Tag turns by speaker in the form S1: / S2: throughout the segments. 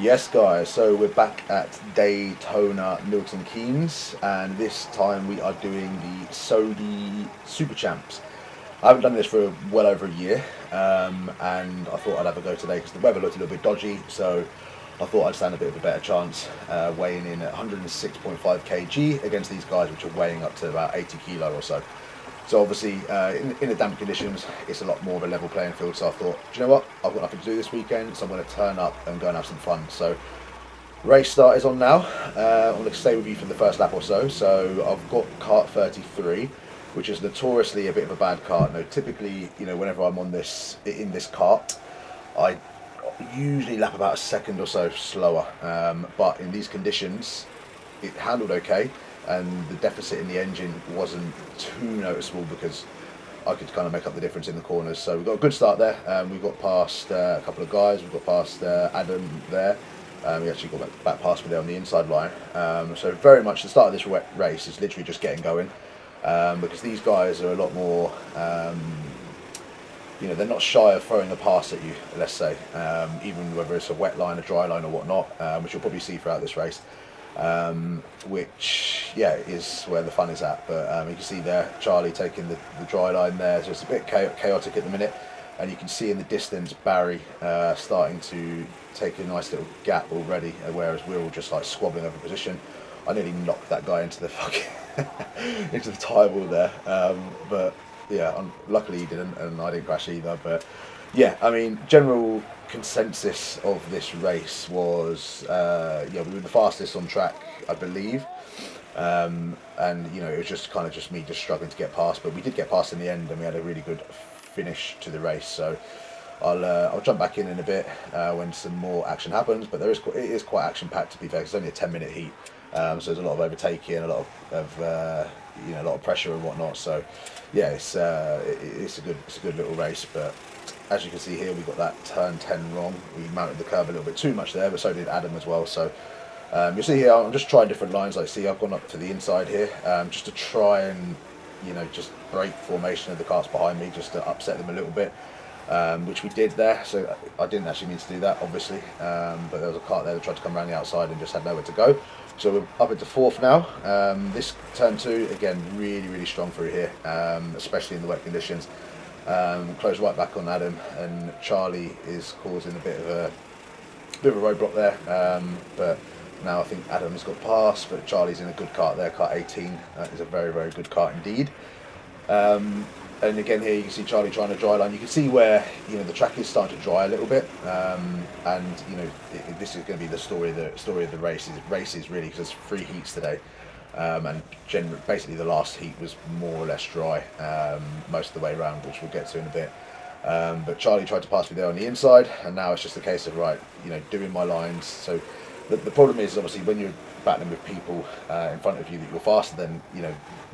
S1: Yes, guys, so we're back at Daytona Milton Keynes, and this time we are doing the SODI Super Champs. I haven't done this for well over a year, and I thought I'd have a go today because the weather looked a little bit dodgy, so I thought I'd stand a bit of a better chance weighing in at 106.5 kg against these guys, which are weighing up to about 80 kilo or so. So obviously, in the damp conditions, it's a lot more of a level playing field. So I thought, do you know what? I've got nothing to do this weekend, so I'm going to turn up and go and have some fun. So race start is on now. I'm going to stay with you for the first lap or so. So I've got kart 33, which is notoriously a bit of a bad kart. Now, typically, whenever I'm on this in this kart, I usually lap about a second or so slower. But in these conditions, it handled okay, and the deficit in the engine wasn't too noticeable because I could kind of make up the difference in the corners. So we got a good start there. We got past a couple of guys. We got past Adam there. He actually got back past me there on the inside line. So very much the start of this race is literally just getting going, because these guys are a lot more. They're not shy of throwing a pass at you, let's say, even whether it's a wet line, a dry line, or whatnot, which you'll probably see throughout this race. Which, yeah, is where the fun is at. But you can see there, Charlie taking the dry line there. So it's a bit chaotic at the minute, and you can see in the distance Barry starting to take a nice little gap already, whereas we're all just like squabbling over position. I nearly knocked that guy into the fucking into the tyre wall there, but yeah, luckily he didn't, and I didn't crash either. But yeah, I mean, general consensus of this race was, yeah, we were the fastest on track, I believe, and it was just me just struggling to get past, but we did get past in the end, and we had a really good finish to the race. So I'll jump back in a bit when some more action happens, but it is quite action packed, to be fair. 'Cause it's only a 10-minute heat, so there's a lot of overtaking, a lot of a lot of pressure and whatnot. So yeah, it's a good little race. But as you can see here, we got that turn 10 wrong. We mounted the curve a little bit too much there, but so did Adam as well. So you'll see here, I'm just trying different lines. Like, see, I've gone up to the inside here, just to try and just break formation of the carts behind me, just to upset them a little bit. Which we did there, so I didn't actually mean to do that, obviously, but there was a cart there that tried to come around the outside and just had nowhere to go. So we're up into fourth now. This turn 2, again, really strong through here, especially in the wet conditions. Close right back on Adam, and Charlie is causing a bit of a roadblock there, but now I think Adam's got past, but Charlie's in a good cart there, cart 18. That is a very good cart indeed. And again here you can see Charlie trying to dry line. You can see where the track is starting to dry a little bit, and this is going to be the story of the races really, because there's 3 heats today, and basically the last heat was more or less dry most of the way around, which we'll get to in a bit. But Charlie tried to pass me there on the inside, and now it's just a case of doing my lines. So the problem is obviously when you're battling with people in front of you that you're faster than,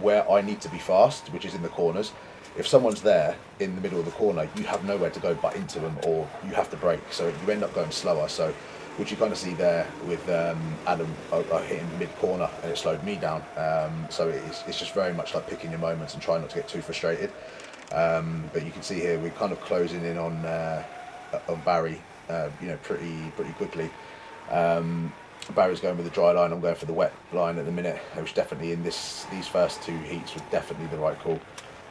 S1: where I need to be fast, which is in the corners. If someone's there in the middle of the corner, you have nowhere to go but into them, or you have to brake, so you end up going slower. So, which you kind of see there with Adam hitting mid-corner, and it slowed me down. So it's just very much like picking your moments and trying not to get too frustrated. But you can see here we're kind of closing in on Barry, pretty quickly. Barry's going with the dry line, I'm going for the wet line at the minute, which definitely in these first 2 heats was definitely the right call.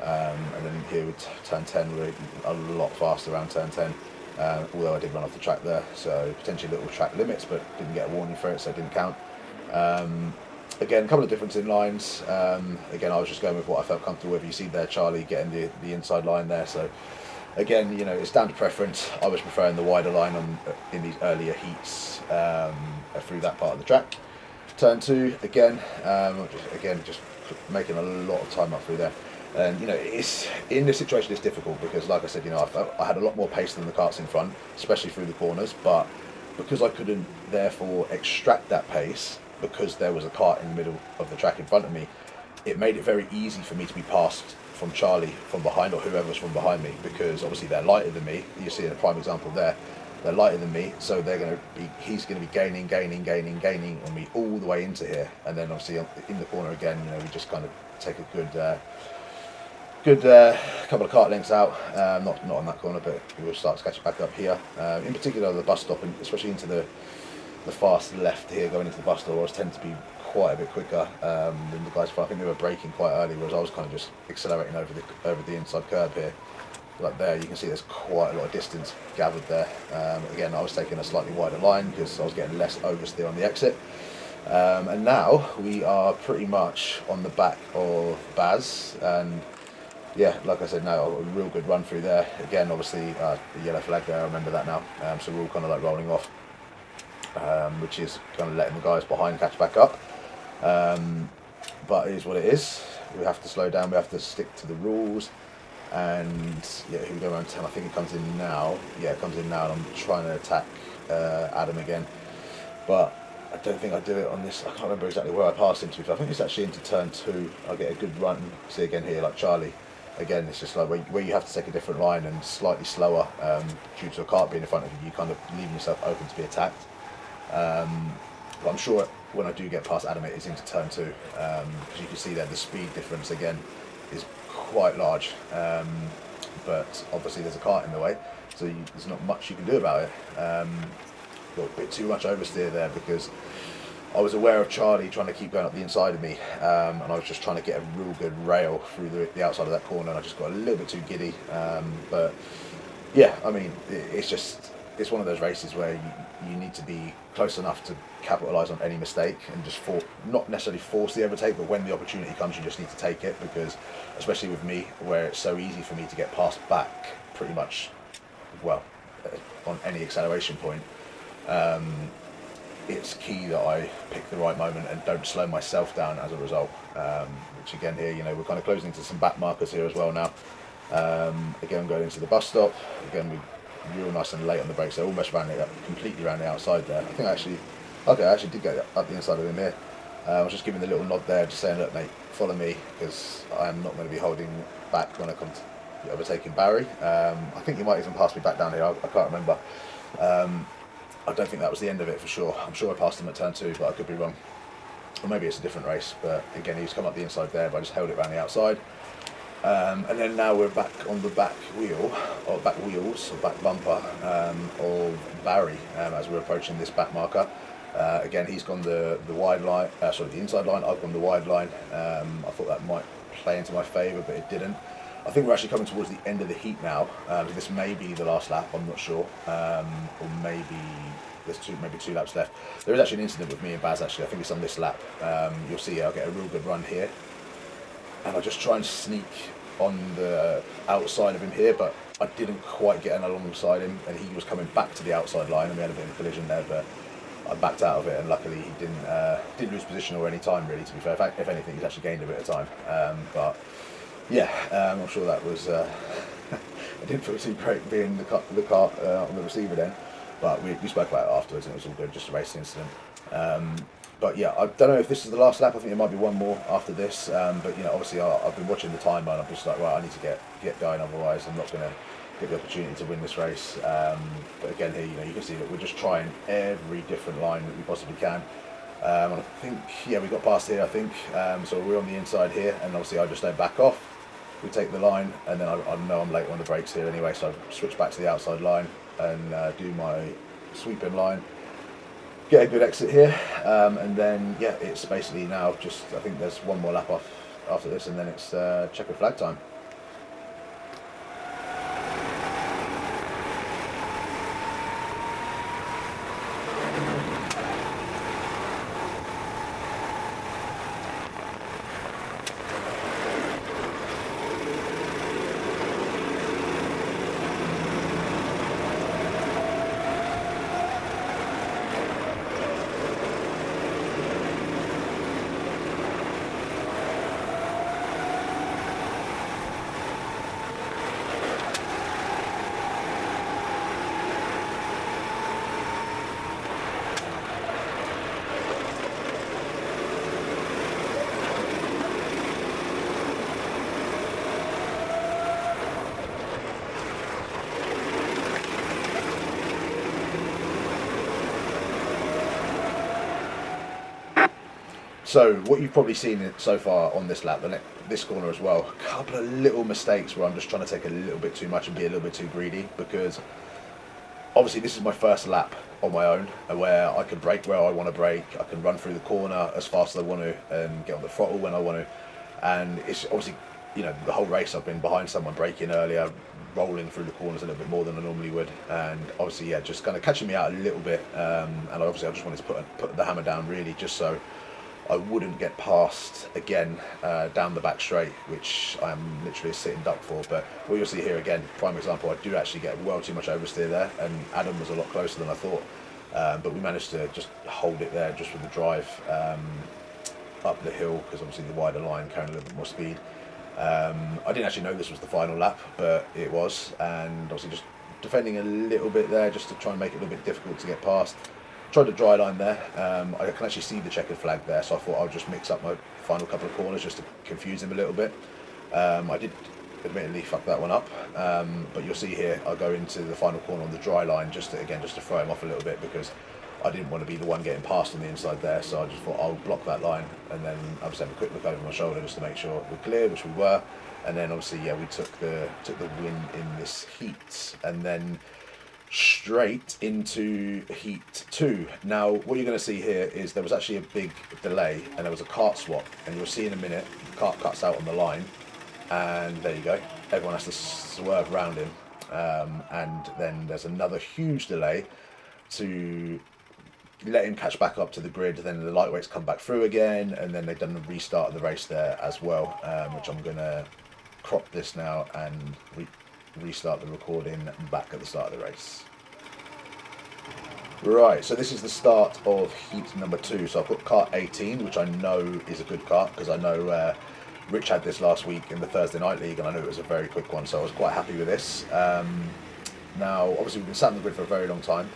S1: And then here with turn 10, we're a lot faster around turn 10, although I did run off the track there, so potentially little track limits, but didn't get a warning for it, so it didn't count. Again, a couple of difference in lines. Again, I was just going with what I felt comfortable with. You see there Charlie getting the inside line there, so again, it's down to preference. I was preferring the wider line in these earlier heats through that part of the track. Turn 2, again, just making a lot of time up through there. And it's in this situation it's difficult because, like I said, I had a lot more pace than the carts in front, especially through the corners. But because I couldn't therefore extract that pace, because there was a cart in the middle of the track in front of me, it made it very easy for me to be passed from Charlie from behind, or whoever's from behind me, because obviously they're lighter than me. You see a prime example there. They're lighter than me, so he's going to be gaining on me all the way into here, and then obviously in the corner again, we just kind of take a good couple of cart lengths out, not on that corner, but we will start to catch it back up here. In particular, the bus stop, and especially into the the fast left here going into the bus stop, I tend to be quite a bit quicker than the guys. I think they were braking quite early, whereas I was kind of just accelerating over the inside curb here. Like there, you can see there's quite a lot of distance gathered there. Again, I was taking a slightly wider line because I was getting less oversteer on the exit. And now we are pretty much on the back of Baz, and yeah, like I said, now a real good run through there. Again, obviously the yellow flag there, I remember that now. So we're all kind of like rolling off, which is kind of letting the guys behind catch back up. But it is what it is. We have to slow down, we have to stick to the rules. And yeah, here we go around 10. I think it comes in now. Yeah, it comes in now, and I'm trying to attack Adam again. But I don't think I do it on this. I can't remember exactly where I passed into. I think it's actually into turn 2. I'll get a good run. See again here, like Charlie. Again, it's just like where you have to take a different line and slightly slower due to a kart being in front of you. You kind of leaving yourself open to be attacked. But I'm sure when I do get past Adam, it is into turn 2. Because you can see there the speed difference again is quite large. But obviously there's a kart in the way, so there's not much you can do about it. Got a bit too much oversteer there because I was aware of Charlie trying to keep going up the inside of me, and I was just trying to get a real good rail through the outside of that corner, and I just got a little bit too giddy. But yeah, I mean, it's one of those races where you need to be close enough to capitalise on any mistake and just not necessarily force the overtake, but when the opportunity comes, you just need to take it, because especially with me, where it's so easy for me to get passed back pretty much, well, on any acceleration point. It's key that I pick the right moment and don't slow myself down as a result, which again here, you know, we're kind of closing into some back markers here as well now. Again, going into the bus stop, again we're real nice and late on the brakes. They're almost completely around the outside there. I think I actually did get up the inside of him here. I was just giving the little nod there, just saying, look mate, follow me, because I am not going to be holding back when I come to overtaking Barry. I think he might even pass me back down here, I can't remember. I don't think that was the end of it for sure. I'm sure I passed him at turn 2, but I could be wrong. Or maybe it's a different race, but again, he's come up the inside there, but I just held it around the outside. And then now we're back on the back wheel, or back wheels, or back bumper of Barry as we're approaching this back marker. Again, he's gone the wide line, the inside line, I've gone the wide line. I thought that might play into my favour, but it didn't. I think we're actually coming towards the end of the heat now. This may be the last lap, I'm not sure. Or maybe there's maybe two laps left. There is actually an incident with me and Baz actually. I think it's on this lap. You'll see I'll get a real good run here. And I'll just try and sneak on the outside of him here, but I didn't quite get in alongside him, and he was coming back to the outside line, and we had a bit of a collision there, but I backed out of it, and luckily he didn't lose position or any time really, to be fair. In fact, if anything, he's actually gained a bit of time. But yeah, I'm sure that was, I didn't feel too great being the car on the receiver then, but we spoke about it afterwards, and it was all good, just a racing incident. But yeah, I don't know if this is the last lap. I think there might be one more after this. But you know, obviously I've been watching the timer, and I'm just like, right, I need to get going. Otherwise, I'm not going to get the opportunity to win this race. But again, here, you know, you can see that we're just trying every different line that we possibly can. And I think, yeah, we got past here. I think so. We're on the inside here, and obviously I just don't back off. We take the line, and then I know I'm late on the brakes here anyway, so I switch back to the outside line and do my sweeping line. Get a good exit here, and then yeah, it's basically now just, I think there's one more lap off after this, and then it's checkered flag time. So what you've probably seen so far on this lap, and this corner as well, a couple of little mistakes where I'm just trying to take a little bit too much and be a little bit too greedy, because obviously this is my first lap on my own, where I can brake where I want to brake, I can run through the corner as fast as I want to, and get on the throttle when I want to. And it's obviously, the whole race I've been behind someone braking earlier, rolling through the corners a little bit more than I normally would, and obviously, yeah, just kind of catching me out a little bit. And obviously I just wanted to put the hammer down, really, just so I wouldn't get passed again down the back straight, which I am literally a sitting duck for. But what you'll see here again, prime example, I do actually get well too much oversteer there, and Adam was a lot closer than I thought. But we managed to just hold it there just with the drive up the hill, because obviously the wider line carrying a little bit more speed. I didn't actually know this was the final lap, but it was, and obviously just defending a little bit there just to try and make it a little bit difficult to get past. Tried the dry line there. I can actually see the checkered flag there, so I thought I'll just mix up my final couple of corners just to confuse him a little bit. I did admittedly fuck that one up, but you'll see here I'll go into the final corner on the dry line just to throw him off a little bit, because I didn't want to be the one getting passed on the inside there, so I just thought I'll block that line, and then I'll just have a quick look over my shoulder just to make sure we're clear, which we were. And then obviously, yeah, we took the win in this heat, and then straight into heat 2. Now what you're going to see here is there was actually a big delay, and there was a kart swap, and you'll see in a minute the kart cuts out on the line, and there you go, everyone has to swerve around him, and then there's another huge delay to let him catch back up to the grid. Then the lightweights come back through again, and then they've done the restart of the race there as well, which I'm going to crop this now and restart the recording back at the start of the race. Right, so this is the start of heat number 2. So I've got kart 18, which I know is a good kart, because I know Rich had this last week in the Thursday Night League, and I knew it was a very quick one, so I was quite happy with this. Now, obviously we've been sat on the grid for a very long time,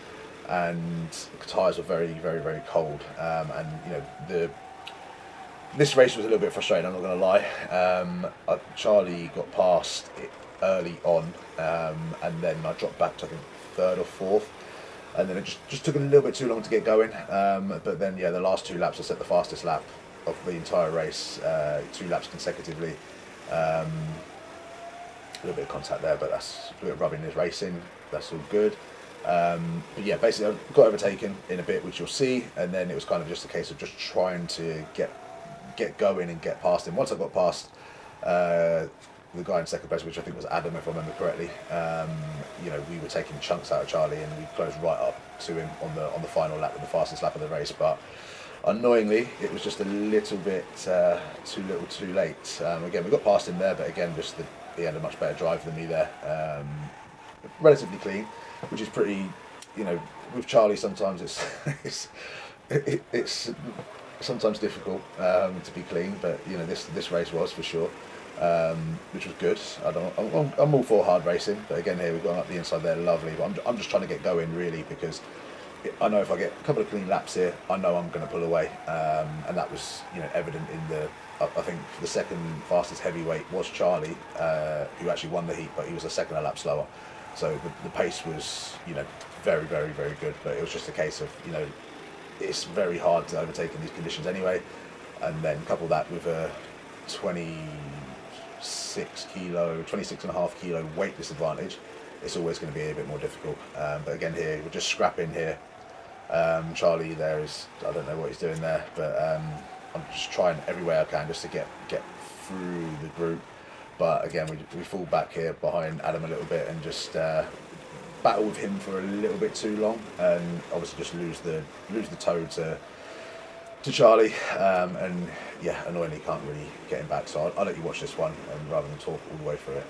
S1: and the tyres were very, very, very cold, and this race was a little bit frustrating, I'm not going to lie. Charlie got past it early on, and then I dropped back to, I think, 3rd or 4th, and then it just took a little bit too long to get going. But then, yeah, the last 2 laps I set the fastest lap of the entire race, 2 laps consecutively. A little bit of contact there, but that's a bit of rubbing is racing, that's all good. But yeah, basically I got overtaken in a bit, which you'll see, and then it was kind of just a case of just trying to get going and get past him. Once I got past the guy in second place, which I think was Adam, if I remember correctly, we were taking chunks out of Charlie, and we closed right up to him on the final lap, of the fastest lap of the race. But annoyingly, it was just a little bit too little, too late. Again, we got past him there, but again, just he had a much better drive than me there. Relatively clean, which is pretty. With Charlie, sometimes it's sometimes difficult to be clean, but this race was for sure. Which was good. I'm all for hard racing, but again here we've gone up the inside there, lovely. But I'm just trying to get going, really, because I know if I get a couple of clean laps here, I know I'm going to pull away, and that was evident in I think the second fastest heavyweight was Charlie, who actually won the heat, but he was a second a lap slower. So the pace was very, very, very good, but it was just a case of it's very hard to overtake in these conditions anyway, and then couple that with a 26 and a half kilo weight disadvantage, it's always going to be a bit more difficult. But again here, we're just scrapping here. Charlie there is, I don't know what he's doing there, but I'm just trying every way I can just to get through the group. But again, we fall back here behind Adam a little bit, and just battle with him for a little bit too long, and obviously just lose the toe to Charlie, and yeah, annoyingly can't really get him back. So I'll let you watch this one, and rather than talk all the way through it.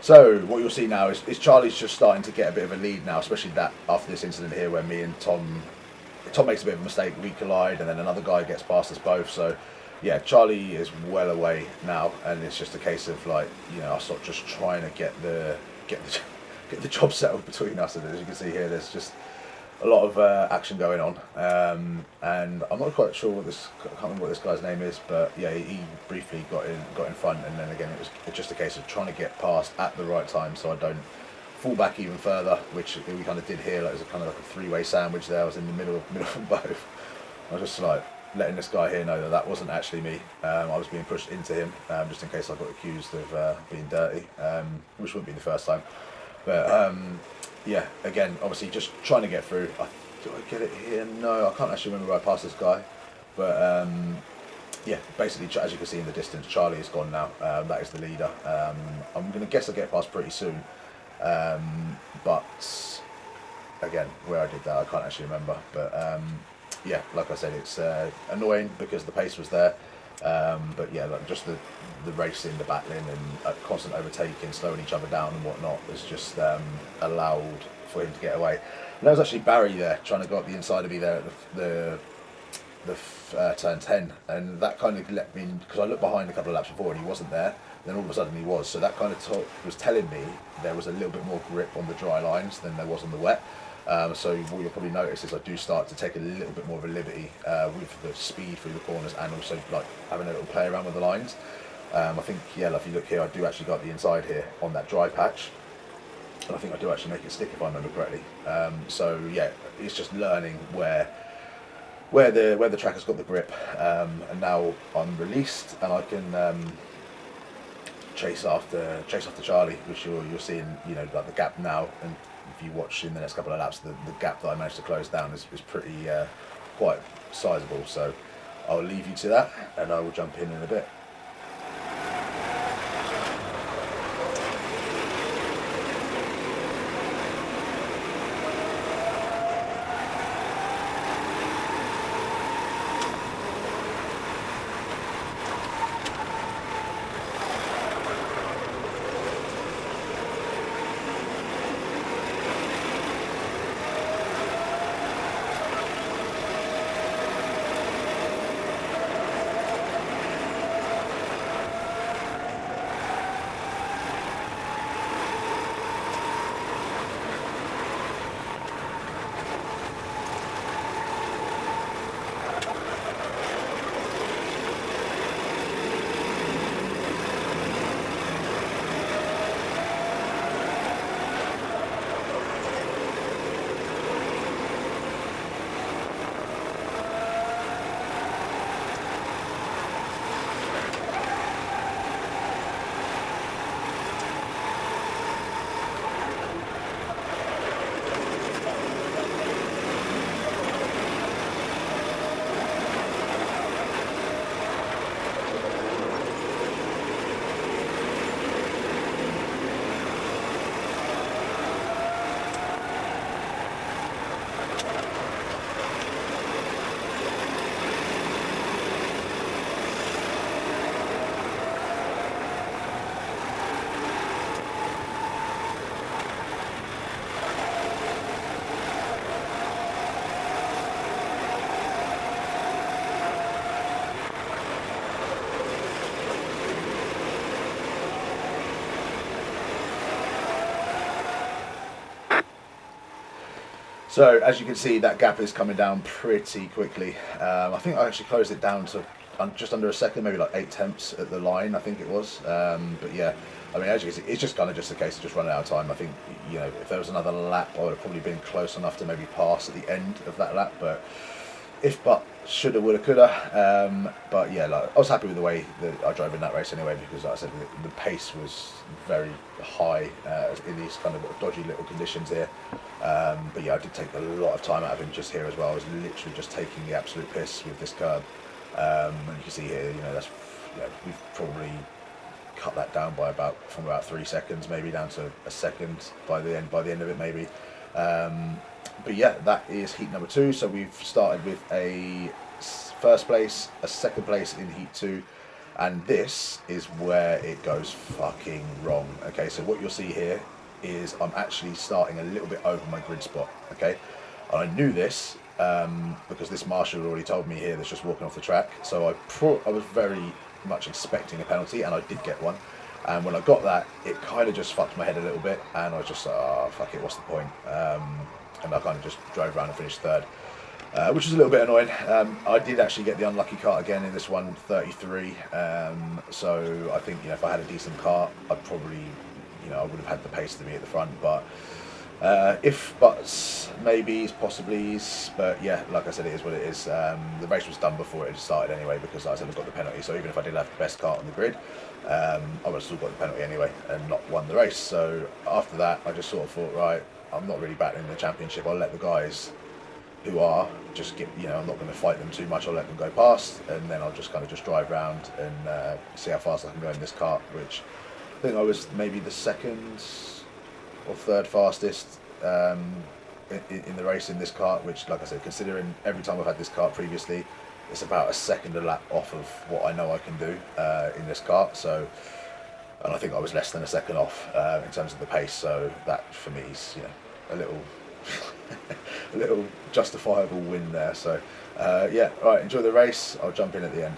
S1: So what you'll see now is Charlie's just starting to get a bit of a lead now, especially that after this incident here where me and Tom makes a bit of a mistake, we collide, and then another guy gets past us both. So yeah, Charlie is well away now, and it's just a case of like, you know, us sort of just trying to get the get the job settled between us. And as you can see here, there's just a lot of action going on, and I'm not quite sure I can't remember what this guy's name is, but yeah, he briefly got in front, and then again it was just a case of trying to get past at the right time so I don't fall back even further, which we kind of did here. Like, it was kind of like a three-way sandwich there. I was in the middle of them both. I was just like letting this guy here know that wasn't actually me. I was being pushed into him, just in case I got accused of being dirty, which wouldn't be the first time. But yeah, again, obviously just trying to get through. Do I get it here? No, I can't actually remember where I passed this guy. But yeah, basically, as you can see in the distance, Charlie is gone now. That is the leader. I'm going to guess I'll get past pretty soon. But again, where I did that, I can't actually remember. But yeah, like I said, it's annoying because the pace was there. But yeah, like just the racing, the battling, and constant overtaking, slowing each other down and whatnot has just allowed for him to get away. And there was actually Barry there trying to go up the inside of me there at the turn 10, and that kind of let me, because I looked behind a couple of laps before and he wasn't there, then all of a sudden he was, so that kind of was telling me there was a little bit more grip on the dry lines than there was on the wet. So what you'll probably notice is I do start to take a little bit more of a liberty with the speed through the corners, and also like having a little play around with the lines. I think, yeah, like if you look here, I do actually go up the inside here on that dry patch, and I think I do actually make it stick if I remember correctly. So yeah, it's just learning where the track has got the grip, and now I'm released and I can chase after Charlie, which you're seeing, you know, like the gap now. And if you watch in the next couple of laps, the gap that I managed to close down is pretty quite sizable. So I'll leave you to that, and I will jump in a bit. So as you can see, that gap is coming down pretty quickly. I think I actually closed it down to just under a second, maybe like 8 tenths at the line, I think it was. But yeah, I mean, as you can see, it's just kind of just a case of just running out of time. I think, you know, if there was another lap, I would have probably been close enough to maybe pass at the end of that lap. But if but, shoulda, woulda, coulda. But yeah, like, I was happy with the way that I drove in that race anyway, because like I said, the pace was very high in these kind of dodgy little conditions here. But yeah, I did take a lot of time out of him just here as well. I was literally just taking the absolute piss with this curb. And you can see here, you know, that's, you know, we've probably cut that down by from about 3 seconds, maybe down to a second by the end of it, maybe. But yeah, that is heat number 2. So we've started with a first place, a second place in heat 2, And this is where it goes fucking wrong. Okay, so what you'll see here is I'm actually starting a little bit over my grid spot. Okay, and I knew this because this marshal already told me here that's just walking off the track. So I was very much expecting a penalty, and I did get one. And when I got that, it kind of just fucked my head a little bit, and I was just like, oh fuck it, what's the point? And I kind of just drove around and finished third. Which was a little bit annoying. I did actually get the unlucky kart again in this one, 33. So I think, if I had a decent kart, I'd probably, I would have had the pace to be at the front. But if buts, maybes, possiblies. But yeah, like I said, it is what it is. The race was done before it had started anyway, because like I said, I got the penalty. So even if I did have the best kart on the grid, I would have still got the penalty anyway and not won the race. So after that, I just sort of thought, right, I'm not really battling the championship. I'll let the guys who are just get, I'm not going to fight them too much. I'll let them go past, and then I'll just kind of just drive around and see how fast I can go in this kart, which I think I was maybe the second or third fastest in the race in this kart, which, like I said, considering every time I've had this kart previously, it's about a second a lap off of what I know I can do in this kart. So, and I think I was less than a second off in terms of the pace. So that for me is, a little a little justifiable win there. So yeah, all right, enjoy the race. I'll jump in at the end.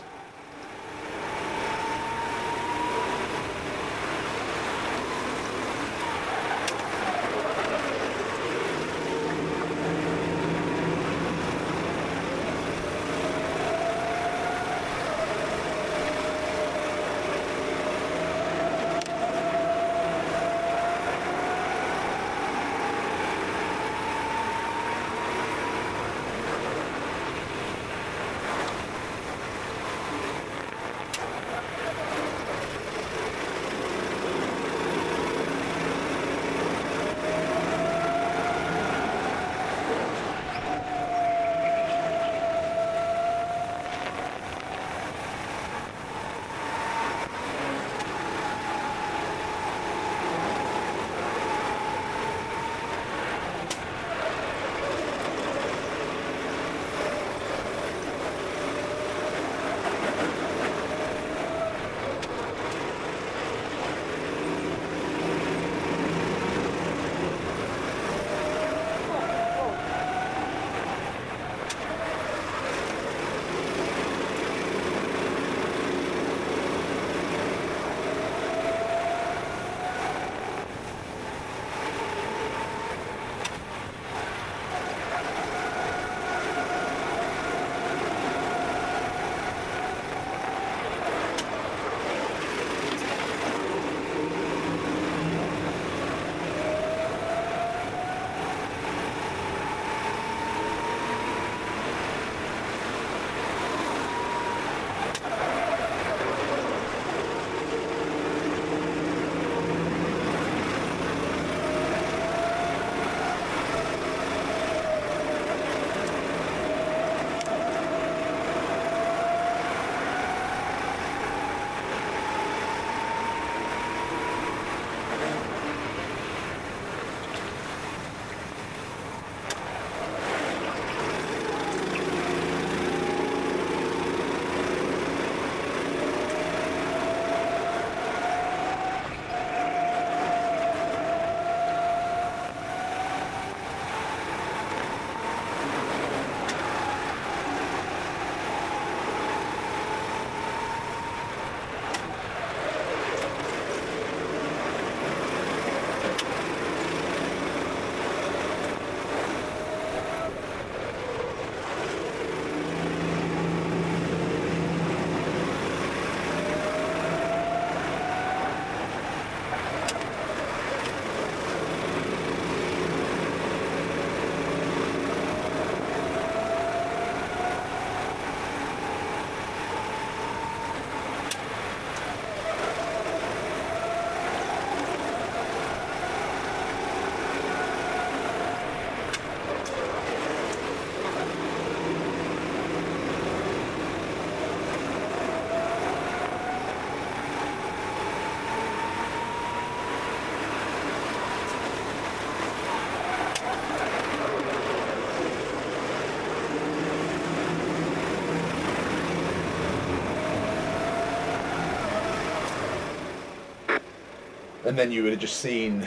S1: And then you would have just seen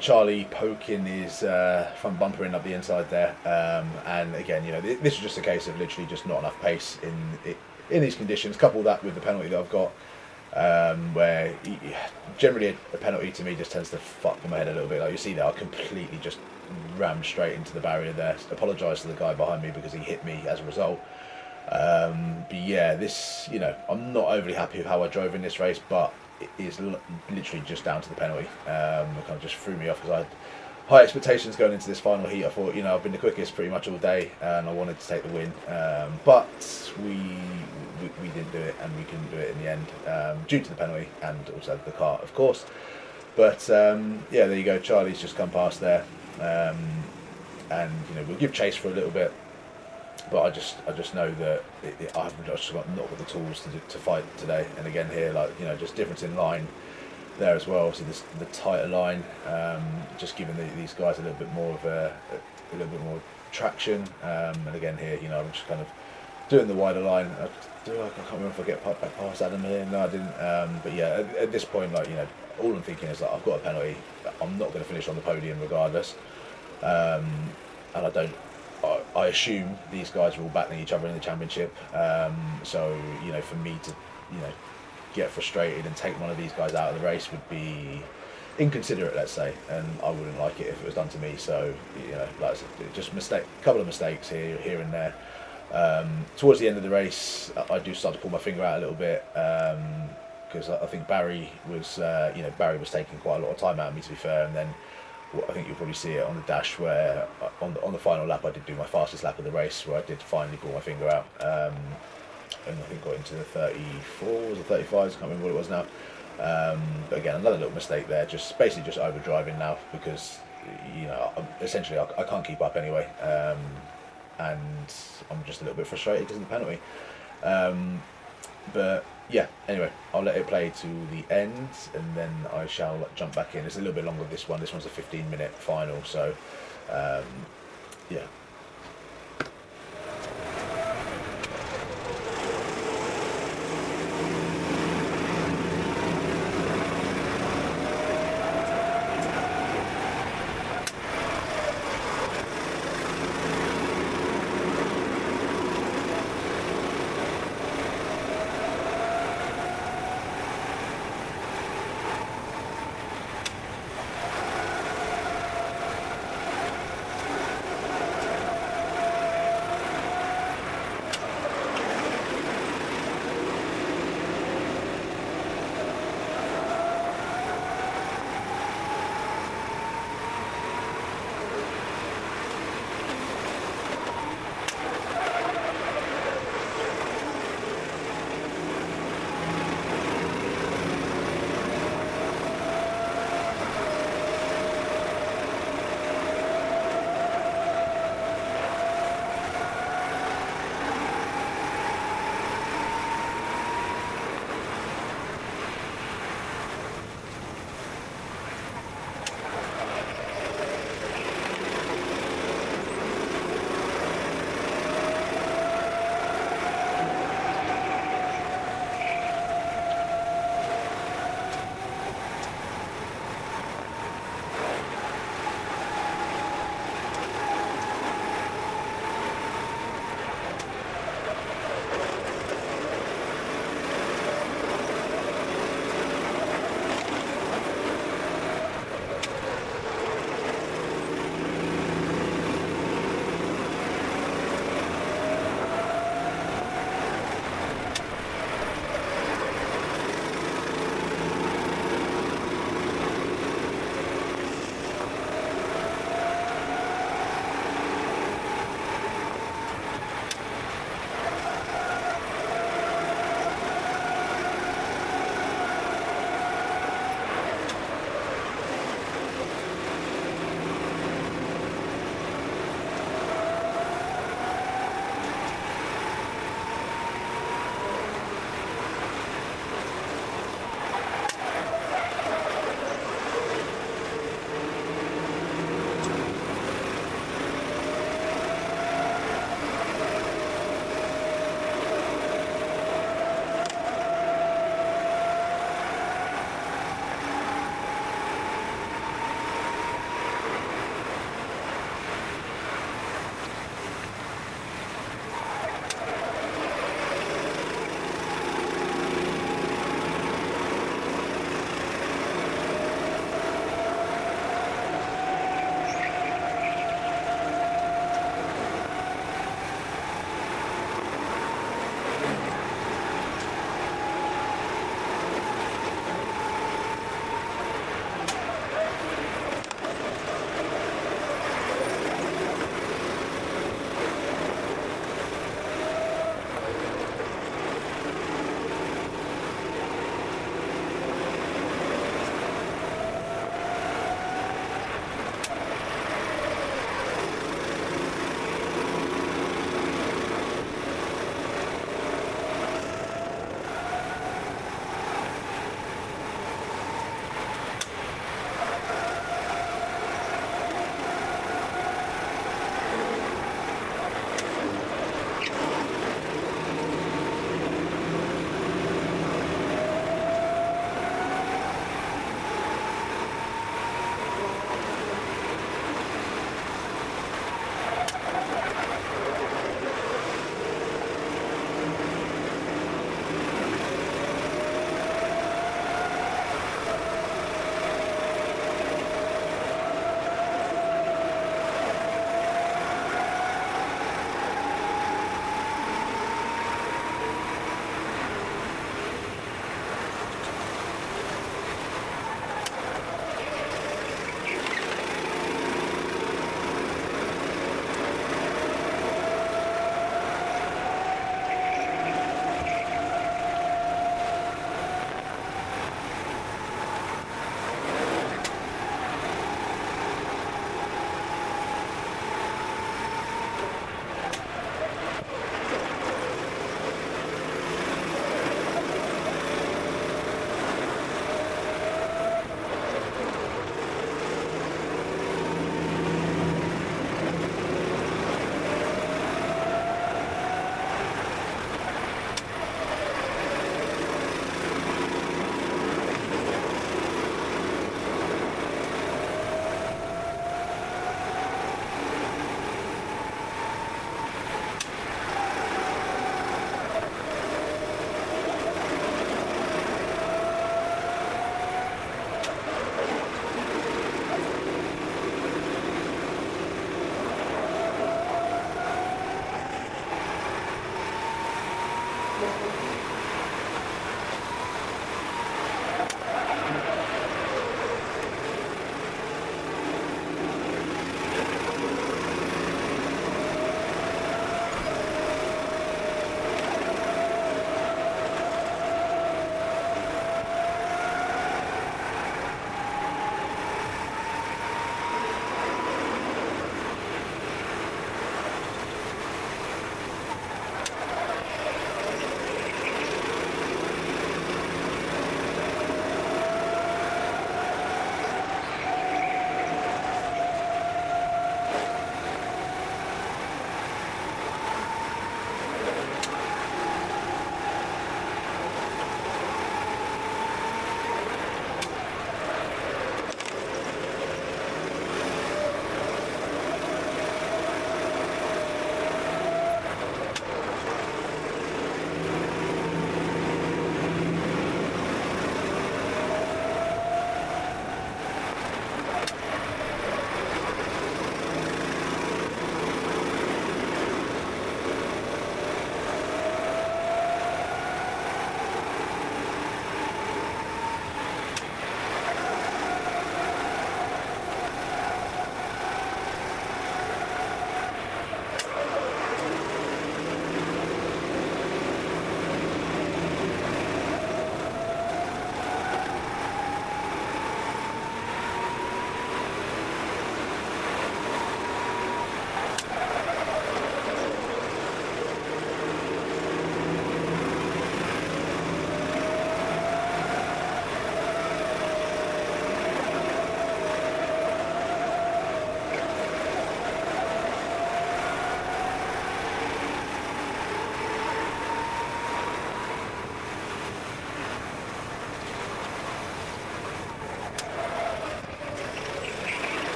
S1: Charlie poking his front bumper in up the inside there. And again, you know, this is just a case of literally just not enough pace in these conditions. Couple that with the penalty that I've got, where generally a penalty to me just tends to fuck my head a little bit. Like you see there, I completely just rammed straight into the barrier there. Apologise to the guy behind me because he hit me as a result. But yeah, this, you know, I'm not overly happy with how I drove in this race, but it is literally just down to the penalty. It kind of just threw me off because I had high expectations going into this final heat. I thought, you know, I've been the quickest pretty much all day and I wanted to take the win. But we didn't do it, and we couldn't do it in the end due to the penalty and also the kart, of course. But yeah, there you go. Charlie's just come past there, and you know, we'll give chase for a little bit. But I just know that I haven't just got not got the tools to fight today. And again here, like, you know, just difference in line there as well. So the tighter line, just giving these guys a little bit more of a little bit more traction. And again here, you know, I'm just kind of doing the wider line. I can't remember if I get back past Adam here. No, I didn't. But yeah, at this point, like, you know, all I'm thinking is that I've got a penalty. I'm not going to finish on the podium regardless. And I assume these guys are all battling each other in the championship. So, you know, for me to, you know, get frustrated and take one of these guys out of the race would be inconsiderate, let's say, and I wouldn't like it if it was done to me. So, you know, like I said, just a couple of mistakes here and there. Towards the end of the race, I do start to pull my finger out a little bit, because I think Barry was taking quite a lot of time out of me, to be fair. And then I think you'll probably see it on the dash where on the final lap I did do my fastest lap of the race, where I did finally pull my finger out, and I think got into the 34s or 35s, I can't remember what it was now. But again, another little mistake there, basically just overdriving now, because, you know, essentially I can't keep up anyway, and I'm just a little bit frustrated because of the penalty. But yeah, anyway, I'll let it play to the end, and then I shall jump back in. It's a little bit longer, this one. This one's a 15-minute final, so yeah.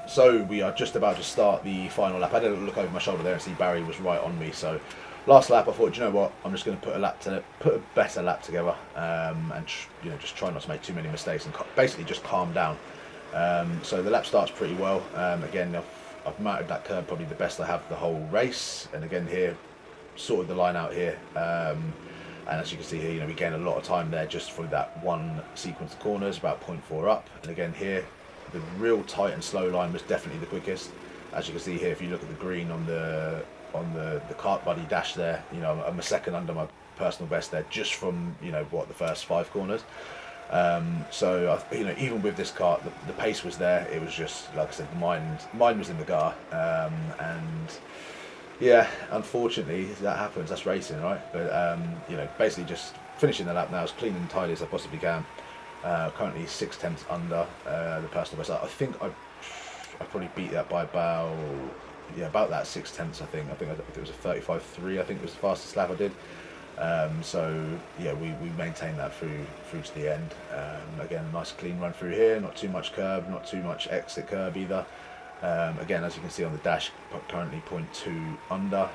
S1: So we are just about to start the final lap. I had a look over my shoulder there and see Barry was right on me. So last lap, I thought, you know what, I'm just going to put a better lap together, and just try not to make too many mistakes and basically just calm down. So the lap starts pretty well. Again, I've mounted that curb probably the best I have the whole race, and again here, sorted the line out here. And as you can see here, we gain a lot of time there just for that one sequence of corners, about 0.4 up. And again here, the real tight and slow line was definitely the quickest. As you can see here, if you look at the green on the kart buddy dash there, I'm a second under my personal best there just from the first 5 corners. So even with this kart, the pace was there. It was just, like I said, mine was in the gutter, and yeah, unfortunately that happens. That's racing, right? But basically just finishing the lap now as clean and tidy as I possibly can. Currently 6/10 under the personal best. I think I probably beat that by about that 6/10. I think it was a 35.3. I think it was the fastest lap I did. So yeah, we maintained that through to the end. Again, a nice clean run through here. Not too much curb, not too much exit curb either. Again, as you can see on the dash, currently 0.2 under.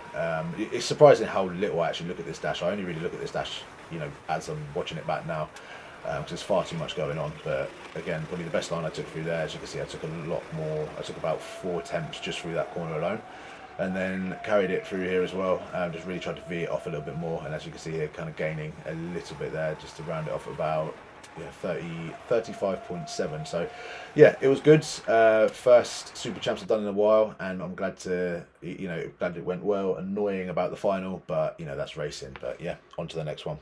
S1: It's surprising how little I actually look at this dash. I only really look at this dash, as I'm watching it back now, because there's far too much going on. But again, probably the best line I took through there. As you can see, I took a lot more. I took about 4 attempts just through that corner alone, and then carried it through here as well. Just really tried to veer it off a little bit more, and as you can see here, kind of gaining a little bit there just to round it off about 35.7. So yeah, it was good. First Super Champs I've done in a while, and I'm glad glad it went well. Annoying about the final, but that's racing. But yeah, on to the next one.